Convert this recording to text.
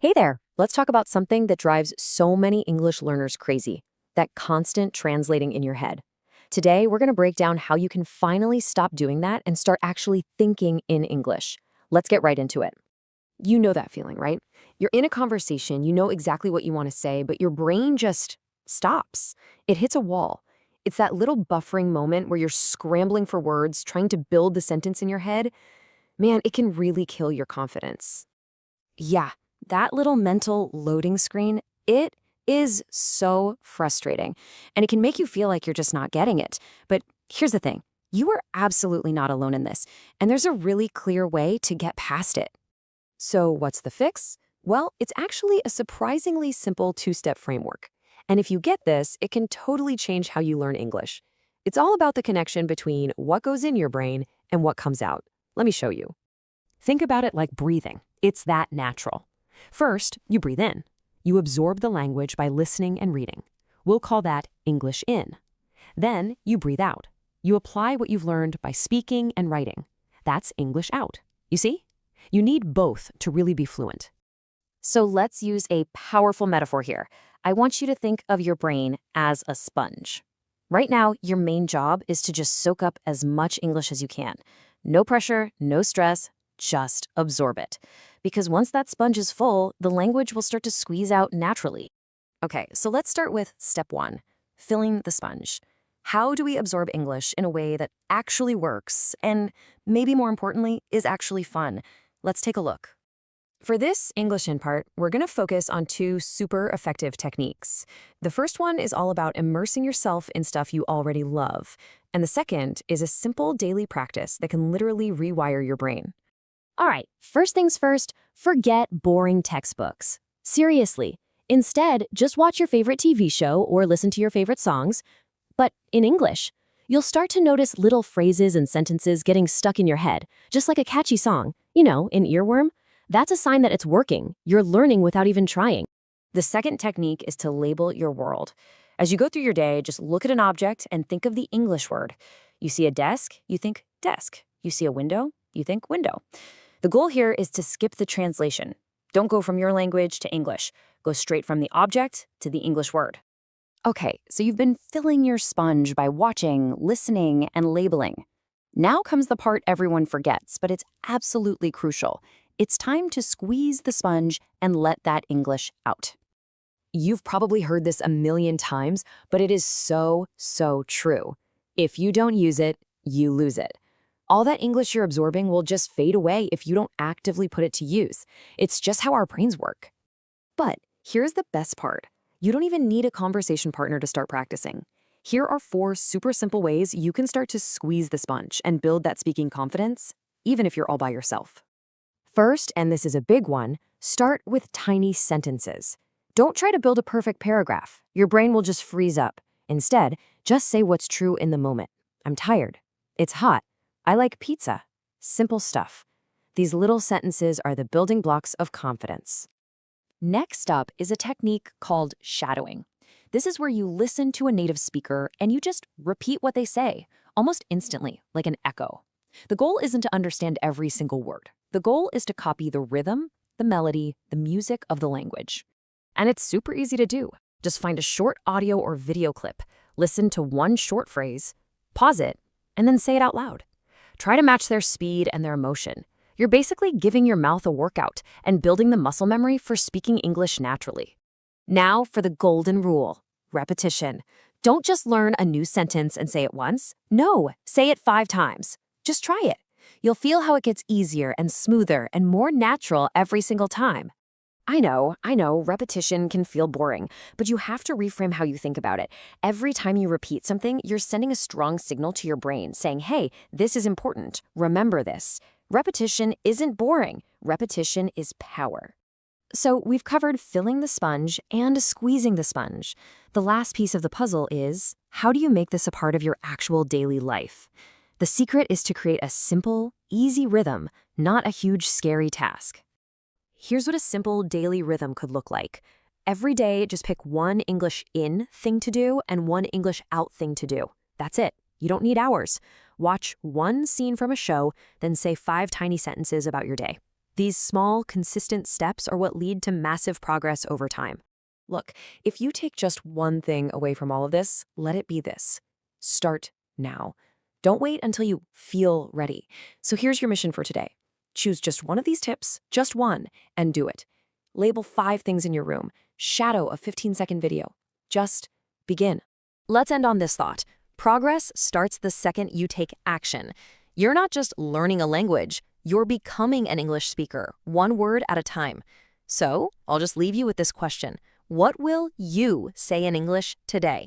Hey there, let's talk about something that drives so many English learners crazy, that constant translating in your head. Today, we're going to break down how you can finally stop doing that and start actually thinking in English. Let's get right into it. You know that feeling, right? You're in a conversation, you know exactly what you want to say, but your brain just stops. It hits a wall. It's that little buffering moment where you're scrambling for words, trying to build the sentence in your head. Man, it can really kill your confidence. Yeah, that little mental loading screen, it is so frustrating. And it can make you feel like you're just not getting it. But here's the thing. You are absolutely not alone in this. And there's a really clear way to get past it. So what's the fix? Well, it's actually a surprisingly simple two-step framework. And if you get this, it can totally change how you learn English. It's all about the connection between what goes in your brain and what comes out. Let me show you. Think about it like breathing. It's that natural. First, you breathe in. You absorb the language by listening and reading. We'll call that English in. Then you breathe out. You apply what you've learned by speaking and writing. That's English out. You see? You need both to really be fluent. So let's use a powerful metaphor here. I want you to think of your brain as a sponge. Right now, your main job is to just soak up as much English as you can. No pressure, no stress, just absorb it. Because once that sponge is full, the language will start to squeeze out naturally. Okay, so let's start with step one, filling the sponge. How do we absorb English in a way that actually works and, maybe more importantly, is actually fun? Let's take a look. For this English in part, we're going to focus on two super effective techniques. The first one is all about immersing yourself in stuff you already love. And the second is a simple daily practice that can literally rewire your brain. All right, first things first, forget boring textbooks. Seriously. Instead, just watch your favorite TV show or listen to your favorite songs, but in English. You'll start to notice little phrases and sentences getting stuck in your head, just like a catchy song, an earworm. That's a sign that it's working. You're learning without even trying. The second technique is to label your world. As you go through your day, just look at an object and think of the English word. You see a desk, you think desk. You see a window, you think window. The goal here is to skip the translation. Don't go from your language to English. Go straight from the object to the English word. Okay, so you've been filling your sponge by watching, listening, and labeling. Now comes the part everyone forgets, but it's absolutely crucial. It's time to squeeze the sponge and let that English out. You've probably heard this a million times, but it is so true. If you don't use it, you lose it. All that English you're absorbing will just fade away if you don't actively put it to use. It's just how our brains work. But here's the best part. You don't even need a conversation partner to start practicing. Here are 4 super simple ways you can start to squeeze the sponge and build that speaking confidence, even if you're all by yourself. First, and this is a big one, start with tiny sentences. Don't try to build a perfect paragraph. Your brain will just freeze up. Instead, just say what's true in the moment. I'm tired. It's hot. I like pizza. Simple stuff. These little sentences are the building blocks of confidence. Next up is a technique called shadowing. This is where you listen to a native speaker and you just repeat what they say, almost instantly, like an echo. The goal isn't to understand every single word. The goal is to copy the rhythm, the melody, the music of the language. And it's super easy to do. Just find a short audio or video clip, listen to one short phrase, pause it, and then say it out loud. Try to match their speed and their emotion. You're basically giving your mouth a workout and building the muscle memory for speaking English naturally. Now for the golden rule, repetition. Don't just learn a new sentence and say it once. No, say it 5 times. Just try it. You'll feel how it gets easier and smoother and more natural every single time. I know, repetition can feel boring, but you have to reframe how you think about it. Every time you repeat something, you're sending a strong signal to your brain saying, hey, this is important. Remember this. Repetition isn't boring. Repetition is power. So we've covered filling the sponge and squeezing the sponge. The last piece of the puzzle is, how do you make this a part of your actual daily life? The secret is to create a simple, easy rhythm, not a huge, scary task. Here's what a simple daily rhythm could look like. Every day, just pick one English in thing to do and one English out thing to do. That's it. You don't need hours. Watch one scene from a show, then say 5 tiny sentences about your day. These small, consistent steps are what lead to massive progress over time. Look, if you take just one thing away from all of this, let it be this. Start now. Don't wait until you feel ready. So here's your mission for today. Choose just one of these tips, just one, and do it. Label 5 things in your room. Shadow a 15-second video. Just begin. Let's end on this thought. Progress starts the second you take action. You're not just learning a language, you're becoming an English speaker, one word at a time. So, I'll just leave you with this question. What will you say in English today?